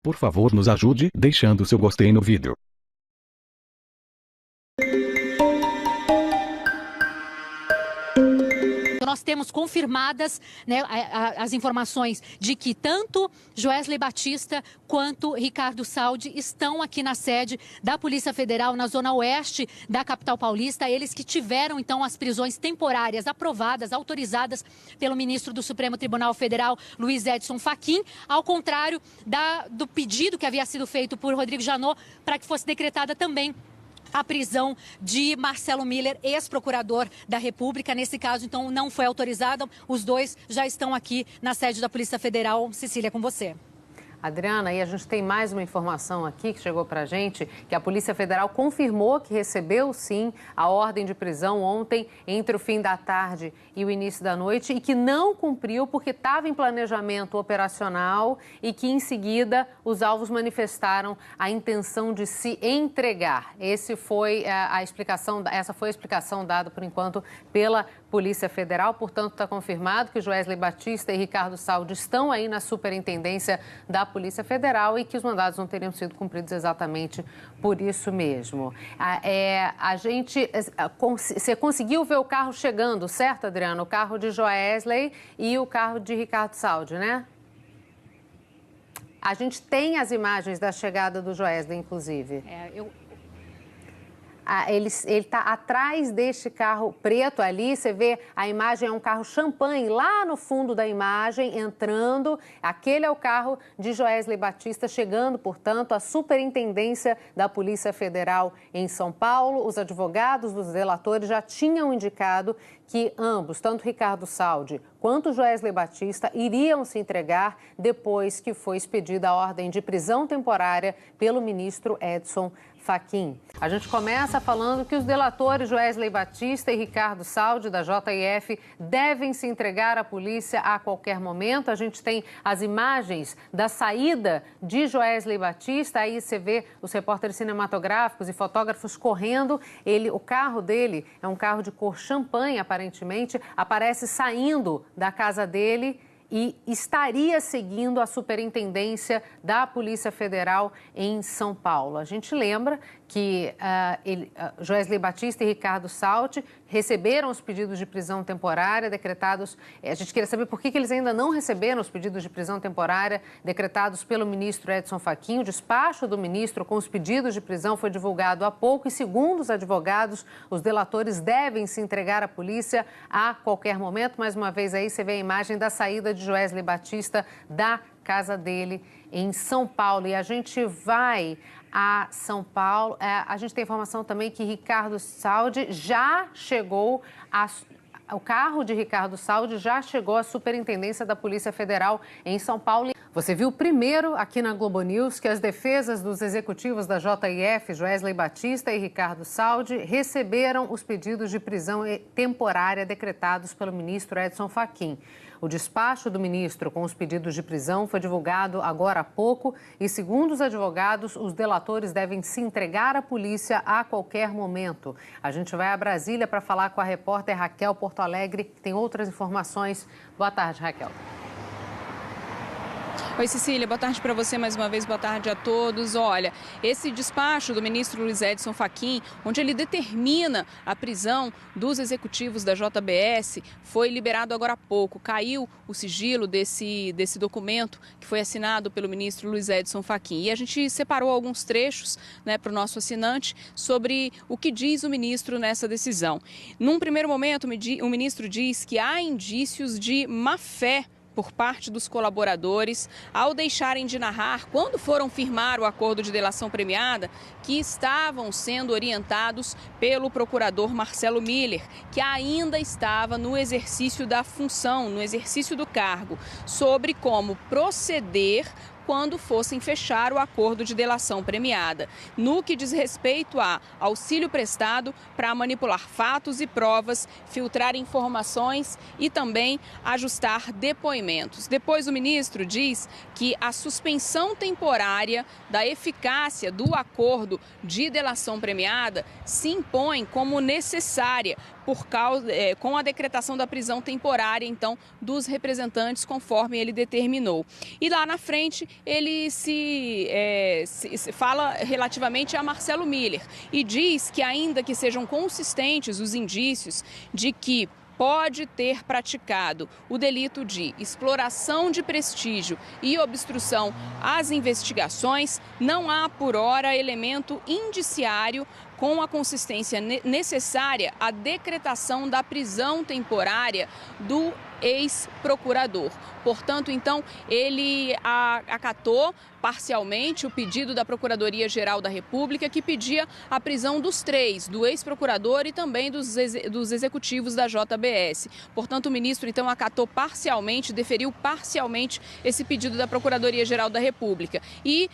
Por favor, nos ajude deixando seu gostei no vídeo. Nós temos confirmadas, né, as informações de que tanto Joesley Batista quanto Ricardo Saldi estão aqui na sede da Polícia Federal, na zona oeste da capital paulista. Eles que tiveram, então, as prisões temporárias aprovadas, autorizadas pelo ministro do Supremo Tribunal Federal, Luiz Edson Fachin, ao contrário do pedido que havia sido feito por Rodrigo Janot para que fosse decretada também a prisão de Marcelo Miller, ex-procurador da República. Nesse caso, então, não foi autorizada. Os dois já estão aqui na sede da Polícia Federal. Cecília, com você. Adriana, e a gente tem mais uma informação aqui que chegou para a gente, que a Polícia Federal confirmou que recebeu, sim, a ordem de prisão ontem, entre o fim da tarde e o início da noite, e que não cumpriu porque estava em planejamento operacional e que, em seguida, os alvos manifestaram a intenção de se entregar. Essa foi a explicação dada, por enquanto, pela Polícia Federal. Portanto, está confirmado que Joesley Batista e Ricardo Saldi estão aí na superintendência da Polícia Federal e que os mandados não teriam sido cumpridos exatamente por isso mesmo. Você conseguiu ver o carro chegando, certo, Adriano? O carro de Joesley e o carro de Ricardo Saldi, né? A gente tem as imagens da chegada do Joesley, inclusive. Ele está atrás deste carro preto ali, você vê a imagem, é um carro champanhe lá no fundo da imagem, entrando. Aquele é o carro de Joesley Batista, chegando, portanto, à superintendência da Polícia Federal em São Paulo. Os advogados dos delatores já tinham indicado que ambos, tanto Ricardo Saldi quanto Joesley Batista, iriam se entregar depois que foi expedida a ordem de prisão temporária pelo ministro Edson Fachin. A gente começa falando que os delatores Joesley Batista e Ricardo Saldi, da JF, devem se entregar à polícia a qualquer momento. A gente tem as imagens da saída de Joesley Batista. Aí você vê os repórteres cinematográficos e fotógrafos correndo. O carro dele é um carro de cor champanhe, aparentemente, aparece saindo da casa dele e estaria seguindo a superintendência da Polícia Federal em São Paulo. A gente lembra que Joesley Batista e Ricardo Saldi receberam os pedidos de prisão temporária decretados. A gente queria saber por que eles ainda não receberam os pedidos de prisão temporária decretados pelo ministro Edson Fachin. O despacho do ministro com os pedidos de prisão foi divulgado há pouco e, segundo os advogados, os delatores devem se entregar à polícia a qualquer momento. Mais uma vez aí você vê a imagem da saída de Joesley Batista da casa dele em São Paulo. E a gente vai a São Paulo. A gente tem informação também que Ricardo Saldi já chegou o carro de Ricardo Saldi já chegou à superintendência da Polícia Federal em São Paulo. Você viu primeiro aqui na Globo News que as defesas dos executivos da JF, Joesley Batista e Ricardo Saldi, receberam os pedidos de prisão temporária decretados pelo ministro Edson Fachin. O despacho do ministro com os pedidos de prisão foi divulgado agora há pouco e, segundo os advogados, os delatores devem se entregar à polícia a qualquer momento. A gente vai a Brasília para falar com a repórter Raquel Porto Alegre, que tem outras informações. Boa tarde, Raquel. Oi, Cecília, boa tarde para você mais uma vez, boa tarde a todos. Olha, esse despacho do ministro Luiz Edson Fachin, onde ele determina a prisão dos executivos da JBS, foi liberado agora há pouco. Caiu o sigilo desse documento que foi assinado pelo ministro Luiz Edson Fachin. E a gente separou alguns trechos, né, para o nosso assinante sobre o que diz o ministro nessa decisão. Num primeiro momento, o ministro diz que há indícios de má-fé por parte dos colaboradores ao deixarem de narrar, quando foram firmar o acordo de delação premiada, que estavam sendo orientados pelo procurador Marcelo Miller, que ainda estava no exercício da função, no exercício do cargo, sobre como proceder quando fossem fechar o acordo de delação premiada, no que diz respeito a auxílio prestado para manipular fatos e provas, filtrar informações e também ajustar depoimentos. Depois, o ministro diz que a suspensão temporária da eficácia do acordo de delação premiada se impõe como necessária, com a decretação da prisão temporária, então, dos representantes, conforme ele determinou. E lá na frente, ele se fala relativamente a Marcelo Miller e diz que, ainda que sejam consistentes os indícios de que pode ter praticado o delito de exploração de prestígio e obstrução às investigações, não há, por hora, elemento indiciário com a consistência necessária à decretação da prisão temporária do ex-procurador. Portanto, então, ele acatou parcialmente o pedido da Procuradoria-Geral da República, que pedia a prisão dos três, do ex-procurador e também dos executivos da JBS. Portanto, o ministro, então, acatou parcialmente, deferiu parcialmente esse pedido da Procuradoria-Geral da República e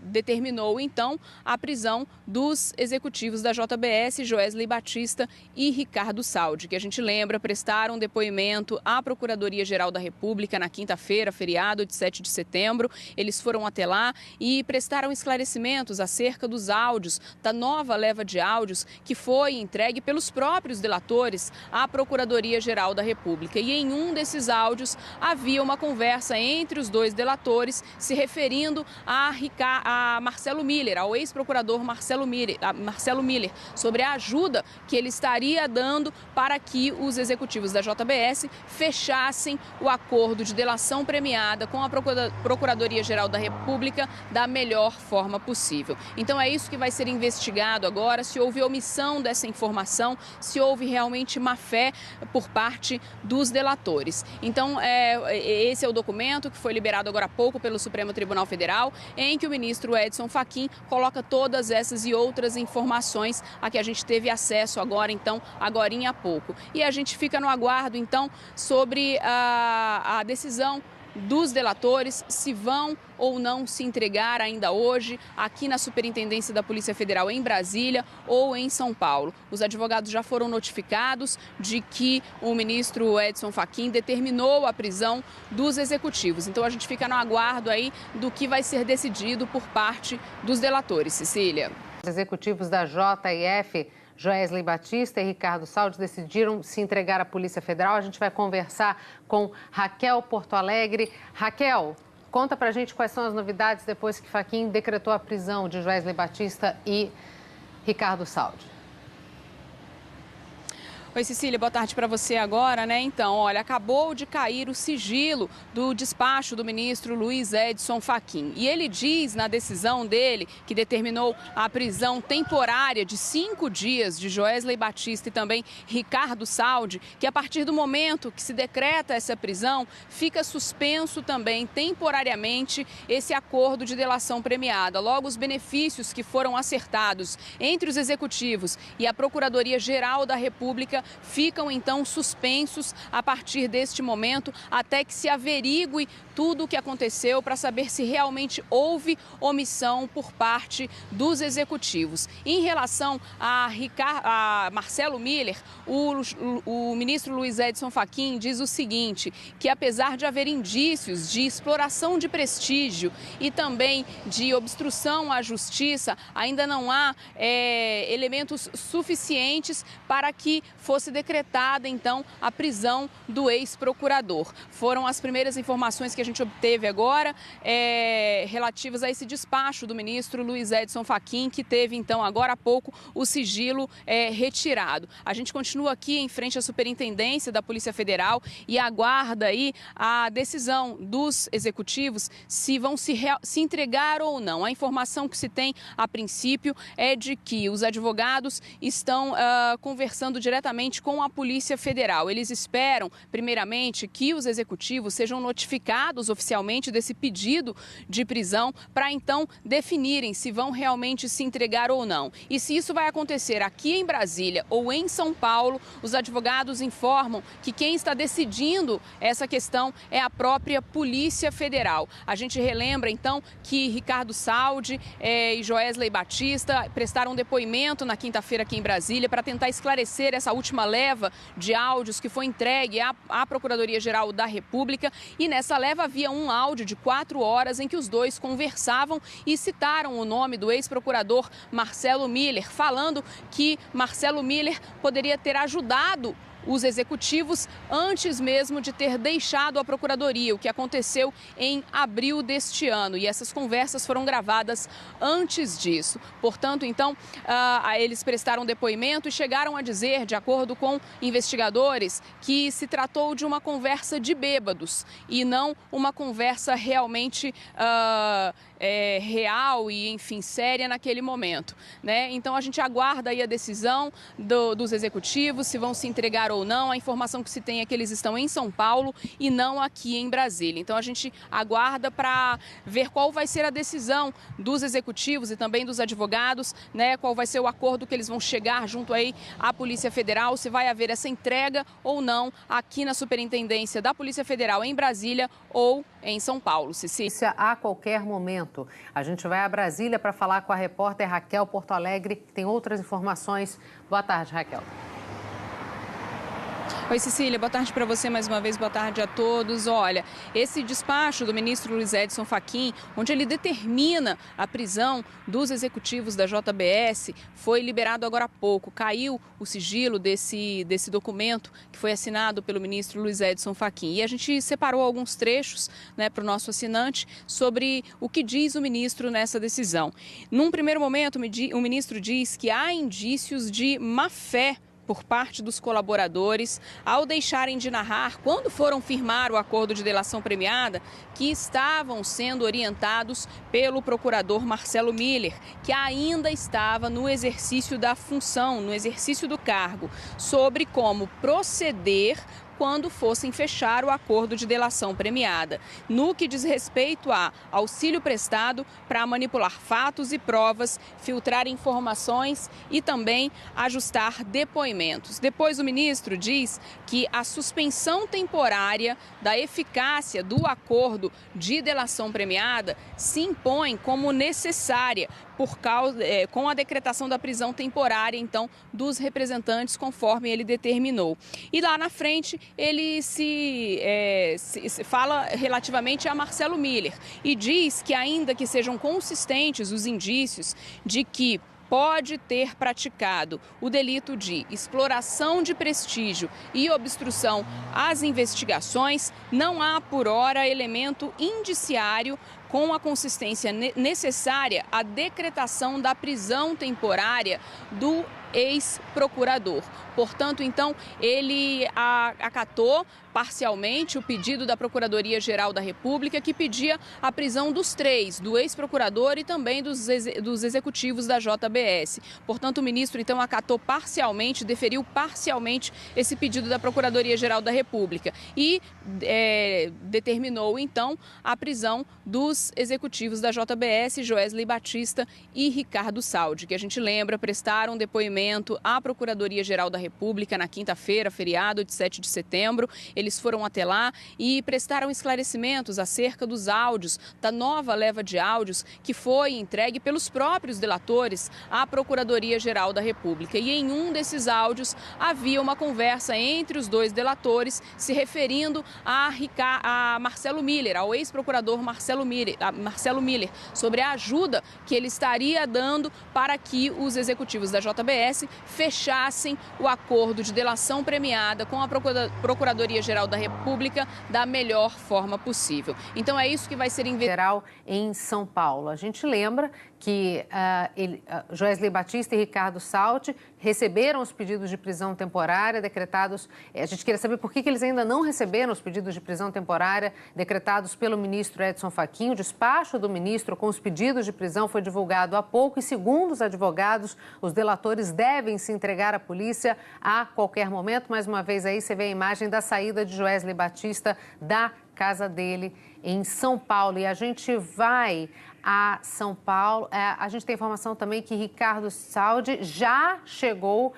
determinou, então, a prisão dos executivos da JBS, Joesley Batista e Ricardo Saldi, que a gente lembra, prestaram depoimento à Procuradoria-Geral da República na quinta-feira, feriado de 7 de setembro. Eles foram até lá e prestaram esclarecimentos acerca dos áudios, da nova leva de áudios que foi entregue pelos próprios delatores à Procuradoria-Geral da República. E em um desses áudios havia uma conversa entre os dois delatores se referindo a Marcelo Miller, ao ex-procurador Marcelo Miller, sobre a ajuda que ele estaria dando para que os executivos da JBS fechassem o acordo de delação premiada com a Procuradoria-Geral da República da melhor forma possível. Então é isso que vai ser investigado agora, se houve omissão dessa informação, se houve realmente má-fé por parte dos delatores. Então esse é o documento que foi liberado agora há pouco pelo Supremo Tribunal Federal, em que o ministro Edson Fachin coloca todas essas e outras informações a que a gente teve acesso agorinha há pouco. E a gente fica no aguardo, então, sobre a decisão dos delatores, se vão ou não se entregar ainda hoje aqui na Superintendência da Polícia Federal em Brasília ou em São Paulo. Os advogados já foram notificados de que o ministro Edson Fachin determinou a prisão dos executivos. Então a gente fica no aguardo aí do que vai ser decidido por parte dos delatores. Cecília. Os executivos da JF, Joesley Batista e Ricardo Saldi, decidiram se entregar à Polícia Federal. A gente vai conversar com Raquel Porto Alegre. Raquel, conta pra gente quais são as novidades depois que Fachin decretou a prisão de Joesley Batista e Ricardo Saldi. Oi, Cecília, boa tarde para você agora, né? Então, olha, acabou de cair o sigilo do despacho do ministro Luiz Edson Fachin. E ele diz na decisão dele, que determinou a prisão temporária de 5 dias de Joesley Batista e também Ricardo Saldi, que a partir do momento que se decreta essa prisão, fica suspenso também temporariamente esse acordo de delação premiada. Logo, os benefícios que foram acertados entre os executivos e a Procuradoria-Geral da República ficam então suspensos a partir deste momento, até que se averigue tudo o que aconteceu para saber se realmente houve omissão por parte dos executivos. Em relação a Marcelo Miller, o ministro Luiz Edson Fachin diz o seguinte, que apesar de haver indícios de exploração de prestígio e também de obstrução à justiça, ainda não há elementos suficientes para que fosse decretada, então, a prisão do ex-procurador. Foram as primeiras informações que a gente obteve agora, relativas a esse despacho do ministro Luiz Edson Fachin, que teve, então, agora há pouco, o sigilo retirado. A gente continua aqui em frente à Superintendência da Polícia Federal e aguarda aí a decisão dos executivos se vão se entregar ou não. A informação que se tem, a princípio, é de que os advogados estão conversando diretamente com a Polícia Federal. Eles esperam, primeiramente, que os executivos sejam notificados oficialmente desse pedido de prisão para então definirem se vão realmente se entregar ou não. E se isso vai acontecer aqui em Brasília ou em São Paulo, os advogados informam que quem está decidindo essa questão é a própria Polícia Federal. A gente relembra, então, que Ricardo Saldi e Joesley Batista prestaram depoimento na quinta-feira aqui em Brasília para tentar esclarecer essa última última leva de áudios que foi entregue à Procuradoria-Geral da República. E nessa leva havia um áudio de 4 horas em que os dois conversavam e citaram o nome do ex-procurador Marcelo Miller, falando que Marcelo Miller poderia ter ajudado os executivos antes mesmo de ter deixado a Procuradoria, o que aconteceu em abril deste ano. E essas conversas foram gravadas antes disso. Portanto, então, eles prestaram depoimento e chegaram a dizer, de acordo com investigadores, que se tratou de uma conversa de bêbados e não uma conversa realmente real e, enfim, séria naquele momento, né? Então, a gente aguarda aí a decisão dos executivos, se vão se entregar ou não. A informação que se tem é que eles estão em São Paulo e não aqui em Brasília. Então, a gente aguarda para ver qual vai ser a decisão dos executivos e também dos advogados, né? Qual vai ser o acordo que eles vão chegar junto aí à Polícia Federal, se vai haver essa entrega ou não aqui na Superintendência da Polícia Federal em Brasília ou em São Paulo. Cici. A qualquer momento. A gente vai a Brasília para falar com a repórter Raquel Porto Alegre, que tem outras informações. Boa tarde, Raquel. Oi, Cecília, boa tarde para você mais uma vez, boa tarde a todos. Olha, esse despacho do ministro Luiz Edson Fachin, onde ele determina a prisão dos executivos da JBS, foi liberado agora há pouco. Caiu o sigilo desse documento que foi assinado pelo ministro Luiz Edson Fachin. E a gente separou alguns trechos, né, para o nosso assinante sobre o que diz o ministro nessa decisão. Num primeiro momento, o ministro diz que há indícios de má-fé por parte dos colaboradores ao deixarem de narrar, quando foram firmar o acordo de delação premiada, que estavam sendo orientados pelo procurador Marcelo Miller, que ainda estava no exercício da função, no exercício do cargo, sobre como proceder quando fossem fechar o acordo de delação premiada, no que diz respeito a auxílio prestado para manipular fatos e provas, filtrar informações e também ajustar depoimentos. Depois, o ministro diz que a suspensão temporária da eficácia do acordo de delação premiada se impõe como necessária com a decretação da prisão temporária, então, dos representantes, conforme ele determinou. E lá na frente, ele se fala relativamente a Marcelo Miller e diz que, ainda que sejam consistentes os indícios de que pode ter praticado o delito de exploração de prestígio e obstrução às investigações, não há, por hora, elemento indiciário com a consistência necessária à decretação da prisão temporária do ex-procurador. Portanto, então, ele acatou parcialmente o pedido da Procuradoria-Geral da República, que pedia a prisão dos 3, do ex-procurador e também dos executivos da JBS. Portanto, o ministro, então, acatou parcialmente, deferiu parcialmente esse pedido da Procuradoria-Geral da República e determinou, então, a prisão dos executivos da JBS, Joesley Batista e Ricardo Saldi, que a gente lembra, prestaram depoimento à Procuradoria-Geral da República na quinta-feira, feriado de 7 de setembro. Eles foram até lá e prestaram esclarecimentos acerca dos áudios, da nova leva de áudios que foi entregue pelos próprios delatores à Procuradoria-Geral da República. E em um desses áudios havia uma conversa entre os dois delatores se referindo a Marcelo Miller, ao ex-procurador Marcelo Miller, sobre a ajuda que ele estaria dando para que os executivos da JBS fechassem o acordo de delação premiada com a Procuradoria-Geral da República da melhor forma possível. Então é isso que vai ser investigado em São Paulo. A gente lembra que Joesley Batista e Ricardo Saldi receberam os pedidos de prisão temporária decretados. A gente queria saber por que eles ainda não receberam os pedidos de prisão temporária decretados pelo ministro Edson Fachin. O despacho do ministro com os pedidos de prisão foi divulgado há pouco e, segundo os advogados, os delatores devem se entregar à polícia a qualquer momento. Mais uma vez aí você vê a imagem da saída de Joesley Batista da casa dele em São Paulo. E a gente vai a São Paulo. A gente tem informação também que Ricardo Saldi já chegou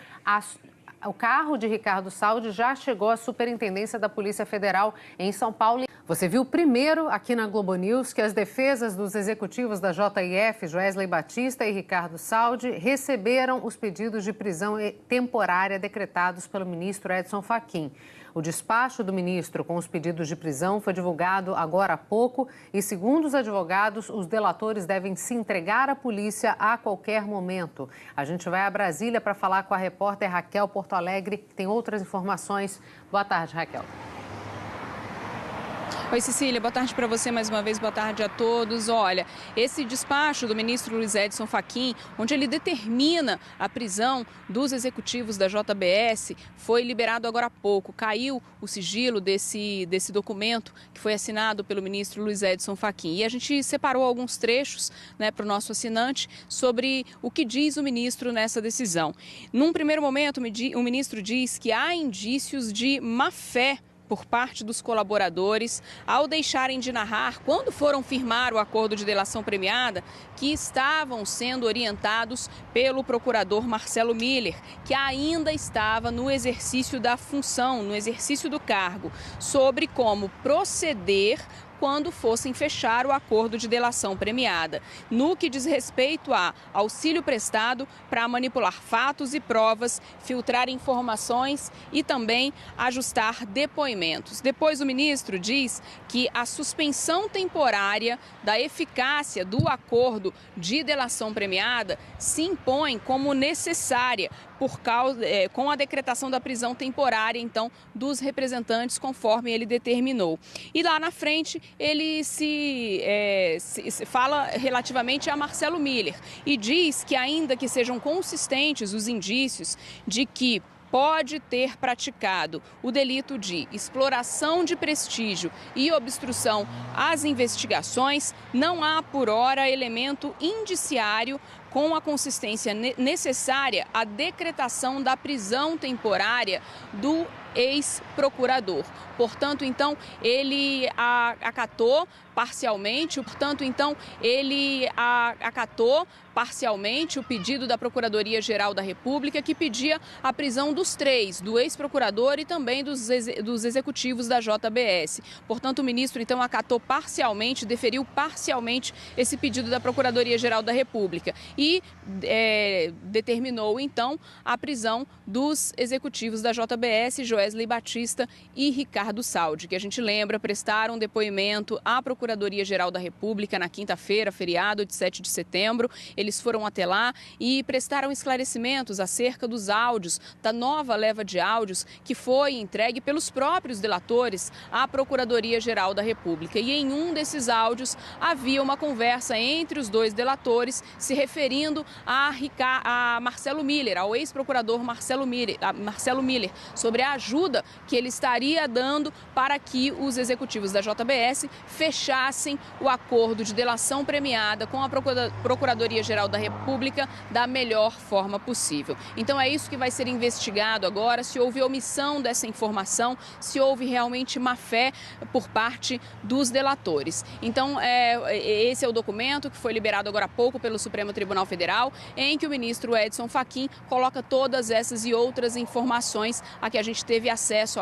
O carro de Ricardo Saldi já chegou à Superintendência da Polícia Federal em São Paulo. Você viu primeiro aqui na Globo News que as defesas dos executivos da JIF, Joesley Batista e Ricardo Saldi, receberam os pedidos de prisão temporária decretados pelo ministro Edson Fachin. O despacho do ministro com os pedidos de prisão foi divulgado agora há pouco e, segundo os advogados, os delatores devem se entregar à polícia a qualquer momento. A gente vai a Brasília para falar com a repórter Raquel Porto Alegre, que tem outras informações. Boa tarde, Raquel. Oi, Cecília, boa tarde para você mais uma vez, boa tarde a todos. Olha, esse despacho do ministro Luiz Edson Fachin, onde ele determina a prisão dos executivos da JBS, foi liberado agora há pouco. Caiu o sigilo desse documento que foi assinado pelo ministro Luiz Edson Fachin. E a gente separou alguns trechos, para o nosso assinante sobre o que diz o ministro nessa decisão. Num primeiro momento, o ministro diz que há indícios de má-fé por parte dos colaboradores ao deixarem de narrar, quando foram firmar o acordo de delação premiada, que estavam sendo orientados pelo procurador Marcelo Miller, que ainda estava no exercício da função, no exercício do cargo, sobre como proceder quando fossem fechar o acordo de delação premiada, no que diz respeito a auxílio prestado para manipular fatos e provas, filtrar informações e também ajustar depoimentos. Depois, o ministro diz que a suspensão temporária da eficácia do acordo de delação premiada se impõe como necessária com a decretação da prisão temporária, então, dos representantes, conforme ele determinou. E lá na frente, ele se fala relativamente a Marcelo Miller e diz que, ainda que sejam consistentes os indícios de que pode ter praticado o delito de exploração de prestígio e obstrução às investigações, não há, por hora, elemento indiciário com a consistência necessária à decretação da prisão temporária do ex-procurador. Portanto, então, ele acatou parcialmente o pedido da Procuradoria-Geral da República, que pedia a prisão dos três, do ex-procurador e também dos executivos da JBS. Portanto, o ministro, então, acatou parcialmente, deferiu parcialmente esse pedido da Procuradoria-Geral da República e determinou, então, a prisão dos executivos da JBS, Joesley Batista e Ricardo Saldi, que a gente lembra, prestaram depoimento à Procuradoria-Geral da República na quinta-feira, feriado de 7 de setembro. Eles foram até lá e prestaram esclarecimentos acerca dos áudios, da nova leva de áudios que foi entregue pelos próprios delatores à Procuradoria-Geral da República. E em um desses áudios havia uma conversa entre os dois delatores se referindo a Marcelo Miller, ao ex-procurador Marcelo Miller, sobre a ajuda que ele estaria dando para que os executivos da JBS fechassem o acordo de delação premiada com a Procuradoria-Geral da República da melhor forma possível. Então é isso que vai ser investigado agora, se houve omissão dessa informação, se houve realmente má-fé por parte dos delatores. Então esse é o documento que foi liberado agora há pouco pelo Supremo Tribunal Federal, em que o ministro Edson Fachin coloca todas essas e outras informações a que a gente teve acesso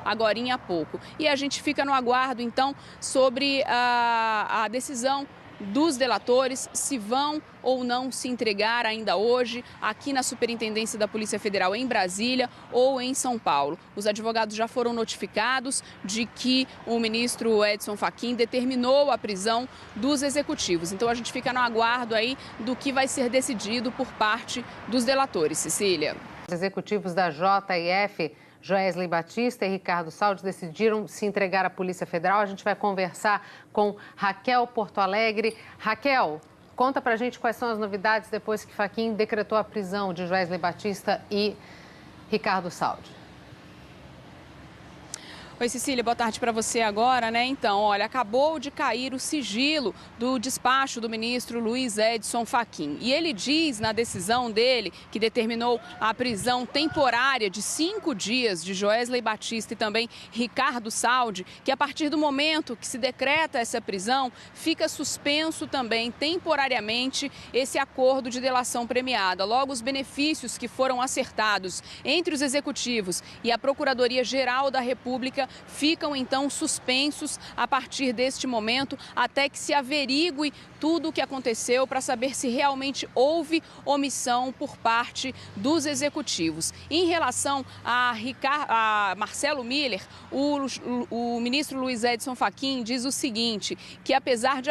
agorinha há pouco. E a gente fica no aguardo, então, sobre a decisão dos delatores, se vão ou não se entregar ainda hoje aqui na Superintendência da Polícia Federal em Brasília ou em São Paulo. Os advogados já foram notificados de que o ministro Edson Fachin determinou a prisão dos executivos. Então a gente fica no aguardo aí do que vai ser decidido por parte dos delatores. Cecília. Os executivos da JIF, Joesley Batista e Ricardo Saldi, decidiram se entregar à Polícia Federal. A gente vai conversar com Raquel Porto Alegre. Raquel, conta pra gente quais são as novidades depois que Fachin decretou a prisão de Joesley Batista e Ricardo Saldi. Oi, Cecília, boa tarde para você agora, né? Então, olha, acabou de cair o sigilo do despacho do ministro Luiz Edson Fachin. E ele diz na decisão dele, que determinou a prisão temporária de 5 dias de Joesley Batista e também Ricardo Saldi, que a partir do momento que se decreta essa prisão, fica suspenso também temporariamente esse acordo de delação premiada. Logo, os benefícios que foram acertados entre os executivos e a Procuradoria-Geral da República ficam então suspensos a partir deste momento até que se averigue tudo o que aconteceu para saber se realmente houve omissão por parte dos executivos. Em relação a Marcelo Miller, o ministro Luiz Edson Fachin diz o seguinte, que apesar de